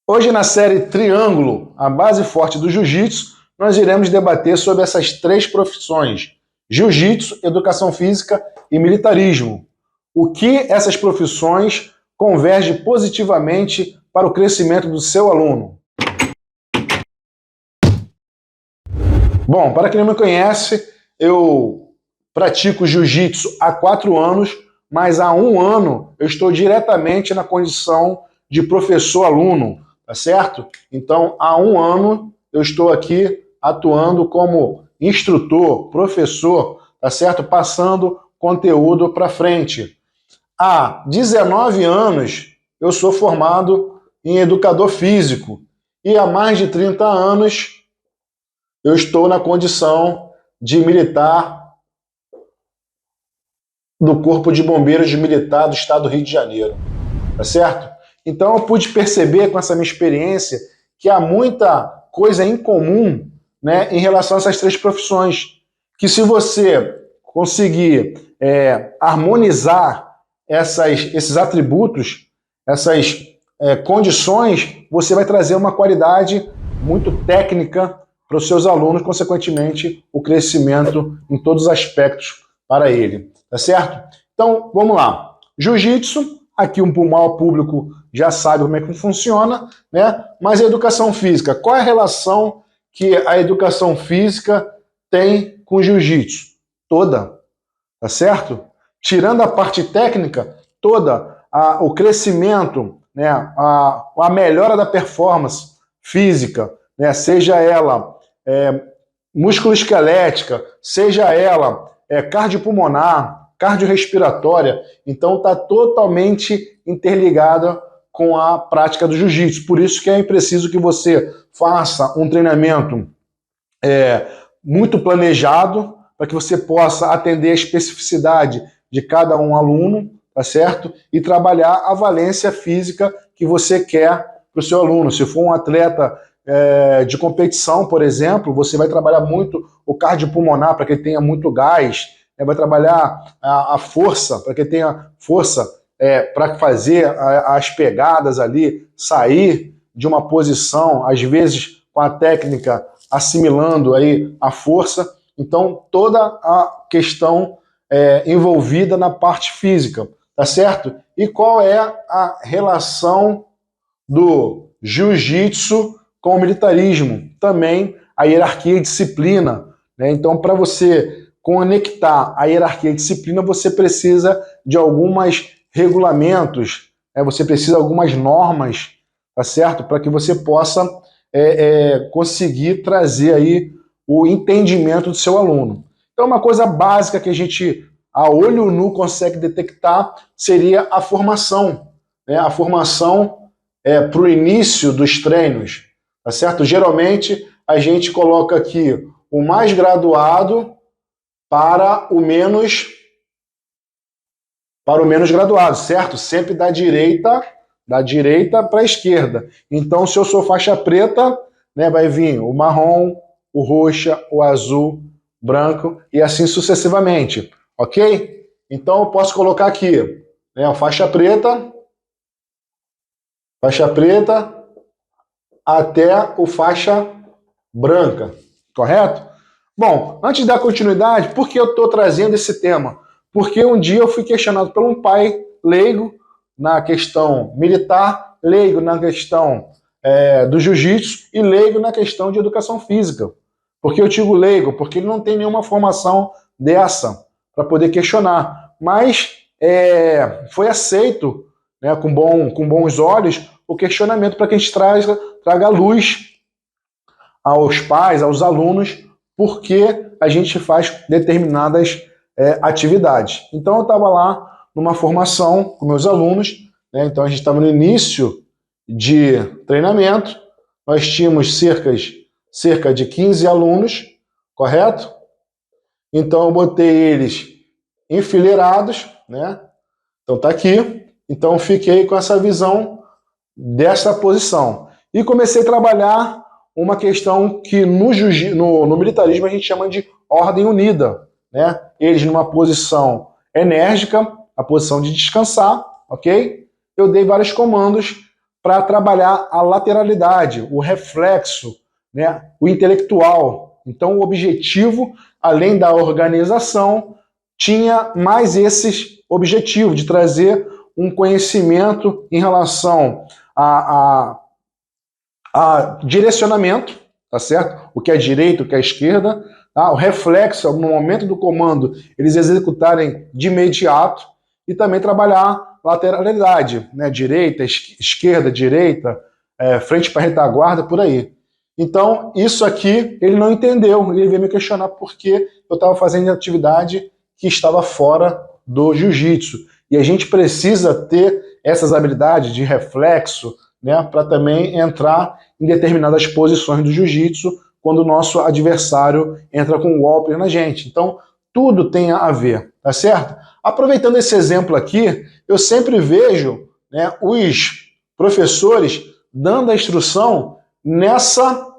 Hoje, na série Triângulo, a base forte do jiu-jitsu, nós iremos debater sobre essas três profissões: jiu-jitsu, educação física e militarismo. O que essas profissões convergem positivamente para o crescimento do seu aluno? Bom, para quem não me conhece, eu pratico jiu-jitsu há 4 anos, mas há 1 ano eu estou diretamente na condição de professor-aluno, tá certo? Então, há 1 ano eu estou aqui atuando como instrutor, professor, tá certo? Passando conteúdo para frente. Há 19 anos eu sou formado em educador físico e há mais de 30 anos eu estou na condição de militar do Corpo de Bombeiros Militar do Estado do Rio de Janeiro, tá certo? Então eu pude perceber com essa minha experiência que há muita coisa em comum, né, em relação a essas três profissões, que se você conseguir harmonizar esses atributos, essas condições, você vai trazer uma qualidade muito técnica para os seus alunos, consequentemente, o crescimento em todos os aspectos para ele, tá certo? Então, vamos lá. Jiu-jitsu, aqui o maior público já sabe como é que funciona, né? Mas a educação física, qual é a relação que a educação física tem com o jiu-jitsu? Toda, tá certo? Tirando a parte técnica, toda, o crescimento, né? a melhora da performance física, né? Seja ela músculo-esquelética, seja ela cardiopulmonar, cardiorrespiratória, então está totalmente interligada com a prática do jiu-jitsu. Por isso que é preciso que você faça um treinamento muito planejado, para que você possa atender a especificidade de cada um aluno, tá certo? E trabalhar a valência física que você quer para o seu aluno. Se for um atleta de competição, por exemplo, você vai trabalhar muito o cardiopulmonar para que ele tenha muito gás, vai trabalhar a força, para que ele tenha força para fazer as pegadas ali, sair de uma posição, às vezes com a técnica assimilando aí a força. Então, toda a questão envolvida na parte física, tá certo? E qual é a relação do jiu-jitsu com o militarismo? Também a hierarquia e disciplina, né? Então, para você conectar a hierarquia e disciplina, você precisa de alguns regulamentos, você precisa de algumas normas, tá certo? Para que você possa conseguir trazer aí o entendimento do seu aluno. Então, uma coisa básica que a gente, a olho nu, consegue detectar seria a formação, né? A formação para o início dos treinos, tá certo? Geralmente, a gente coloca aqui o mais graduado para o menos graduado, certo? Sempre da direita para a esquerda. Então, se eu sou faixa preta, né, vai vir o marrom, o roxa, o azul, branco e assim sucessivamente, ok? Então, eu posso colocar aqui, né, faixa preta até o faixa branca, correto? Bom, antes da continuidade, por que eu estou trazendo esse tema? Porque um dia eu fui questionado por um pai leigo na questão militar, leigo na questão do jiu-jitsu e leigo na questão de educação física. Por que eu digo leigo? Porque ele não tem nenhuma formação dessa para poder questionar. Mas foi aceito, né, com bons olhos o questionamento para que a gente traga luz aos pais, aos alunos, por que a gente faz determinadas atividades. Então eu estava lá numa formação com meus alunos, né, então a gente estava no início de treinamento, nós tínhamos cerca de 15 alunos, correto? Então eu botei eles enfileirados, né? Então tá aqui, então eu fiquei com essa visão dessa posição. E comecei a trabalhar uma questão que no militarismo a gente chama de ordem unida, né? Eles numa posição enérgica, a posição de descansar, ok? Eu dei vários comandos para trabalhar a lateralidade, o reflexo, né, o intelectual. Então, o objetivo, além da organização, tinha mais esses objetivos, de trazer um conhecimento em relação a direcionamento, tá certo? O que é direita, o que é esquerda, tá? O reflexo, no momento do comando, eles executarem de imediato, e também trabalhar lateralidade, né? Direita, esquerda, direita, frente para retaguarda, por aí. Então, isso aqui ele não entendeu, ele veio me questionar por que eu estava fazendo atividade que estava fora do jiu-jitsu. E a gente precisa ter essas habilidades de reflexo, né, para também entrar em determinadas posições do jiu-jitsu quando o nosso adversário entra com um golpe na gente. Então, tudo tem a ver, tá certo? Aproveitando esse exemplo aqui, eu sempre vejo, né, os professores dando a instrução nessa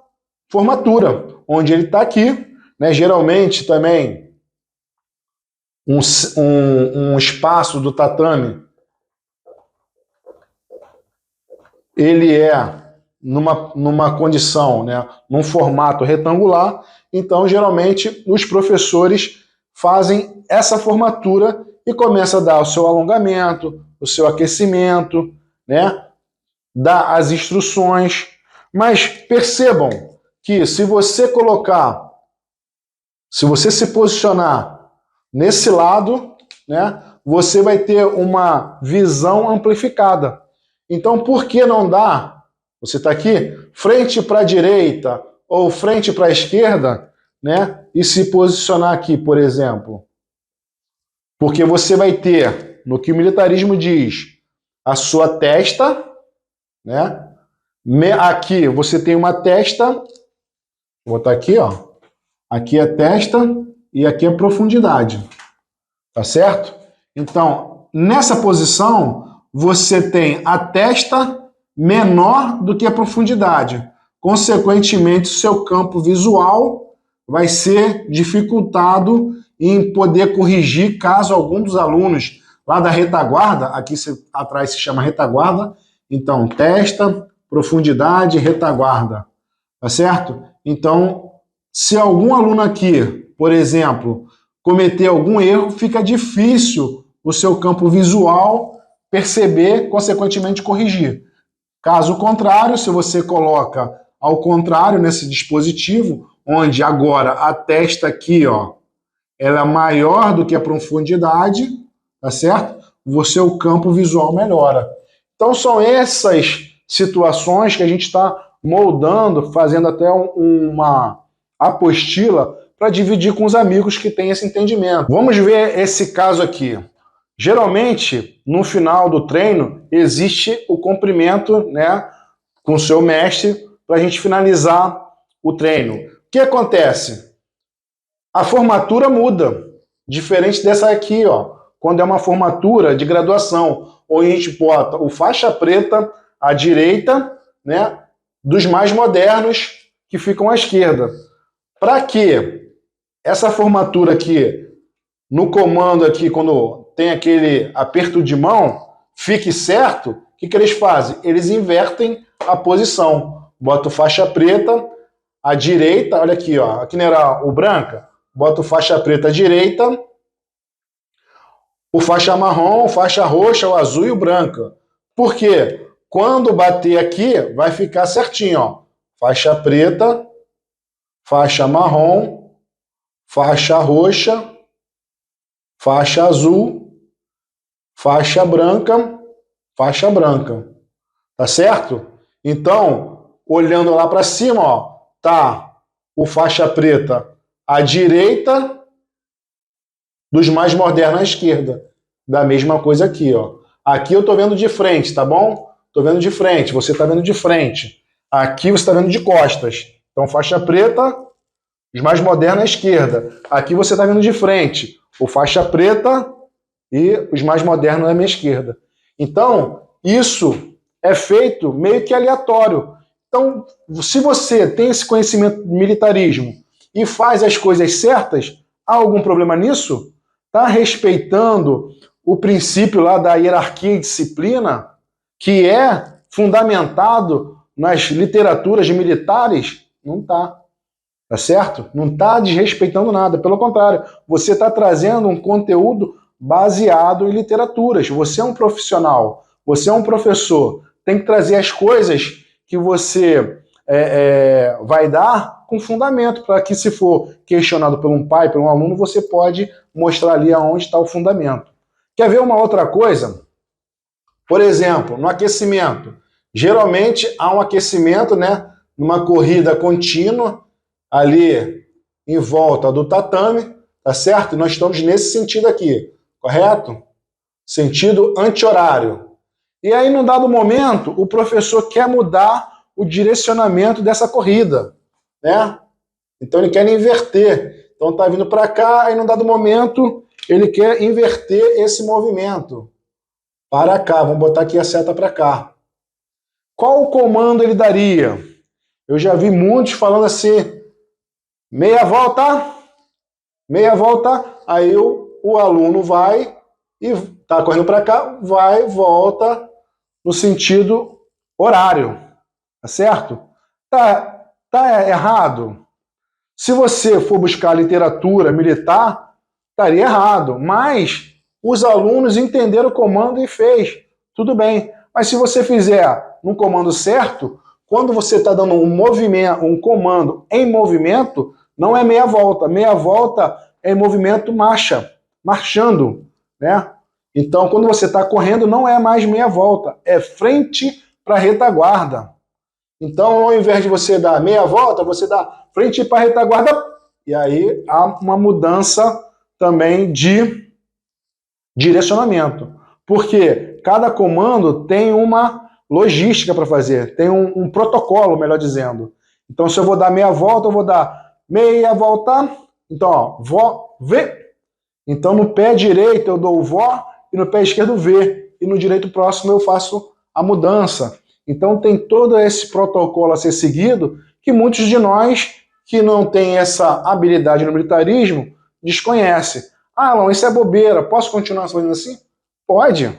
formatura, onde ele está aqui, né, geralmente também um espaço do tatame, ele é numa condição, né, num formato retangular, então geralmente os professores fazem essa formatura e começa a dar o seu alongamento, o seu aquecimento, né, dá as instruções, mas percebam que se você se posicionar nesse lado, né, você vai ter uma visão amplificada. Então, por que não dá? Você está aqui, frente para a direita ou frente para a esquerda, né, e se posicionar aqui, por exemplo. Porque você vai ter, no que o militarismo diz, a sua testa, né? Aqui você tem uma testa, vou botar aqui, ó. Aqui é testa e aqui é profundidade. Tá certo? Então, nessa posição, você tem a testa menor do que a profundidade. Consequentemente, o seu campo visual vai ser dificultado em poder corrigir caso algum dos alunos lá da retaguarda, aqui atrás se chama retaguarda, então testa, profundidade, retaguarda, tá certo? Então, se algum aluno aqui, por exemplo, cometer algum erro, fica difícil o seu campo visual perceber, consequentemente corrigir. Caso contrário, se você coloca ao contrário nesse dispositivo, onde agora a testa aqui, ó, ela é maior do que a profundidade, tá certo? O seu campo visual melhora. Então são essas situações que a gente está moldando, fazendo até uma apostila para dividir com os amigos que têm esse entendimento. Vamos ver esse caso aqui. Geralmente, no final do treino, existe o cumprimento, né, com o seu mestre para a gente finalizar o treino. O que acontece? A formatura muda, diferente dessa aqui, ó, quando é uma formatura de graduação, onde a gente bota o faixa preta à direita, né, dos mais modernos que ficam à esquerda. Para que essa formatura aqui, no comando aqui, quando tem aquele aperto de mão, fique certo, o que eles fazem? Eles invertem a posição. Bota o faixa preta à direita, olha aqui, ó, aqui não era o branca? Bota o faixa preta à direita, o faixa marrom, o faixa roxa, o azul e o branco. Por quê? Quando bater aqui, vai ficar certinho, ó. Faixa preta, faixa marrom, faixa roxa, faixa azul, faixa branca, faixa branca. Tá certo? Então, olhando lá para cima, ó, tá o faixa preta à direita dos mais modernos à esquerda. Da mesma coisa aqui, ó. Aqui eu tô vendo de frente, tá bom? Tô vendo de frente, você tá vendo de frente. Aqui você tá vendo de costas. Então, faixa preta, os mais modernos à esquerda. Aqui você tá vendo de frente, o faixa preta e os mais modernos à minha esquerda. Então, isso é feito meio que aleatório. Então, se você tem esse conhecimento de militarismo e faz as coisas certas, há algum problema nisso? Está respeitando o princípio lá da hierarquia e disciplina, que é fundamentado nas literaturas militares? Não está. Tá certo? Não está desrespeitando nada. Pelo contrário, você está trazendo um conteúdo baseado em literaturas. Você é um profissional, você é um professor. Tem que trazer as coisas que você vai dar com fundamento, para que, se for questionado por um pai, por um aluno, você pode mostrar ali aonde está o fundamento. Quer ver uma outra coisa? Por exemplo, no aquecimento. Geralmente há um aquecimento, né, numa corrida contínua, ali em volta do tatame, tá certo? E nós estamos nesse sentido aqui, correto? Sentido anti-horário. E aí, num dado momento, o professor quer mudar o direcionamento dessa corrida, né? Então ele quer inverter. Então tá vindo para cá, e num dado momento ele quer inverter esse movimento para cá. Vamos botar aqui a seta para cá. Qual o comando ele daria? Eu já vi muitos falando assim: meia volta, aí o aluno vai e está correndo para cá, vai, volta no sentido horário, tá certo? Tá errado? Se você for buscar literatura militar, estaria errado, mas os alunos entenderam o comando e fez, tudo bem. Mas se você fizer no comando certo, quando você está dando um movimento, um comando em movimento, não é meia volta. Meia volta é em movimento marchando, né? Então, quando você está correndo, não é mais meia volta, é frente para retaguarda. Então, ao invés de você dar meia volta, você dá frente para retaguarda, e aí há uma mudança também de direcionamento. Porque cada comando tem uma logística para fazer, tem um protocolo, melhor dizendo. Então, se eu vou dar meia volta, eu vou dar meia volta. Então, ó, vó, vê. Então, no pé direito eu dou o vó e no pé esquerdo vê. E no direito próximo eu faço a mudança. Então, tem todo esse protocolo a ser seguido que muitos de nós que não têm essa habilidade no militarismo desconhecem. Ah, Alan, isso é bobeira. Posso continuar fazendo assim? Pode.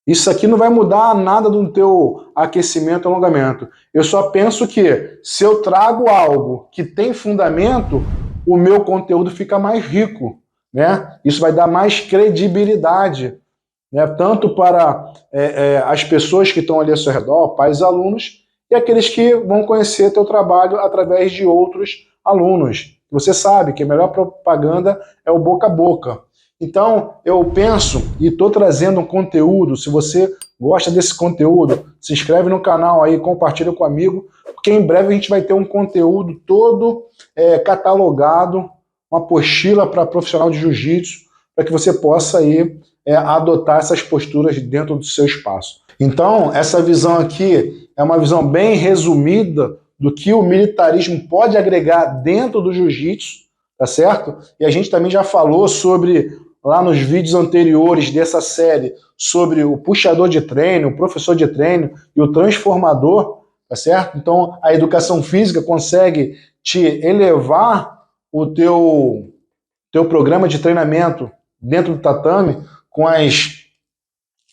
Isso aqui não vai mudar nada do teu aquecimento e alongamento. Eu só penso que, se eu trago algo que tem fundamento, o meu conteúdo fica mais rico, né? Isso vai dar mais credibilidade, né? Tanto para as pessoas que estão ali ao seu redor, pais e alunos, e aqueles que vão conhecer teu trabalho através de outros alunos. Você sabe que a melhor propaganda é o boca a boca. Então, eu penso e estou trazendo um conteúdo. Se você gosta desse conteúdo, se inscreve no canal aí, compartilha com um amigo, porque em breve a gente vai ter um conteúdo todo catalogado, uma apostila para profissional de jiu-jitsu, para que você possa aí adotar essas posturas dentro do seu espaço. Então, essa visão aqui é uma visão bem resumida do que o militarismo pode agregar dentro do jiu-jitsu, tá certo? E a gente também já falou sobre, lá nos vídeos anteriores dessa série, sobre o puxador de treino, o professor de treino e o transformador, tá certo? Então, a educação física consegue te elevar o teu programa de treinamento dentro do tatame com as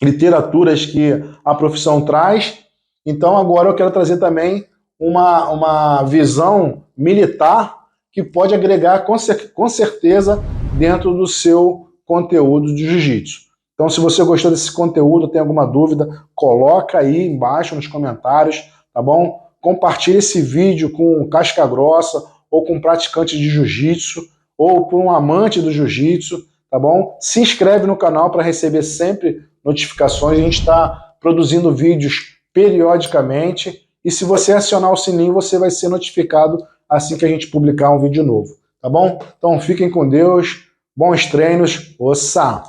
literaturas que a profissão traz. Então, agora eu quero trazer também uma visão militar que pode agregar com certeza dentro do seu conteúdo de jiu-jitsu. Então, se você gostou desse conteúdo, tem alguma dúvida, coloca aí embaixo nos comentários, tá bom? Compartilhe esse vídeo com casca grossa, ou com praticante de jiu-jitsu, ou por um amante do jiu-jitsu, tá bom? Se inscreve no canal para receber sempre notificações. A gente está produzindo vídeos periodicamente, e se você acionar o sininho, você vai ser notificado assim que a gente publicar um vídeo novo, tá bom? Então fiquem com Deus, bons treinos, ossa!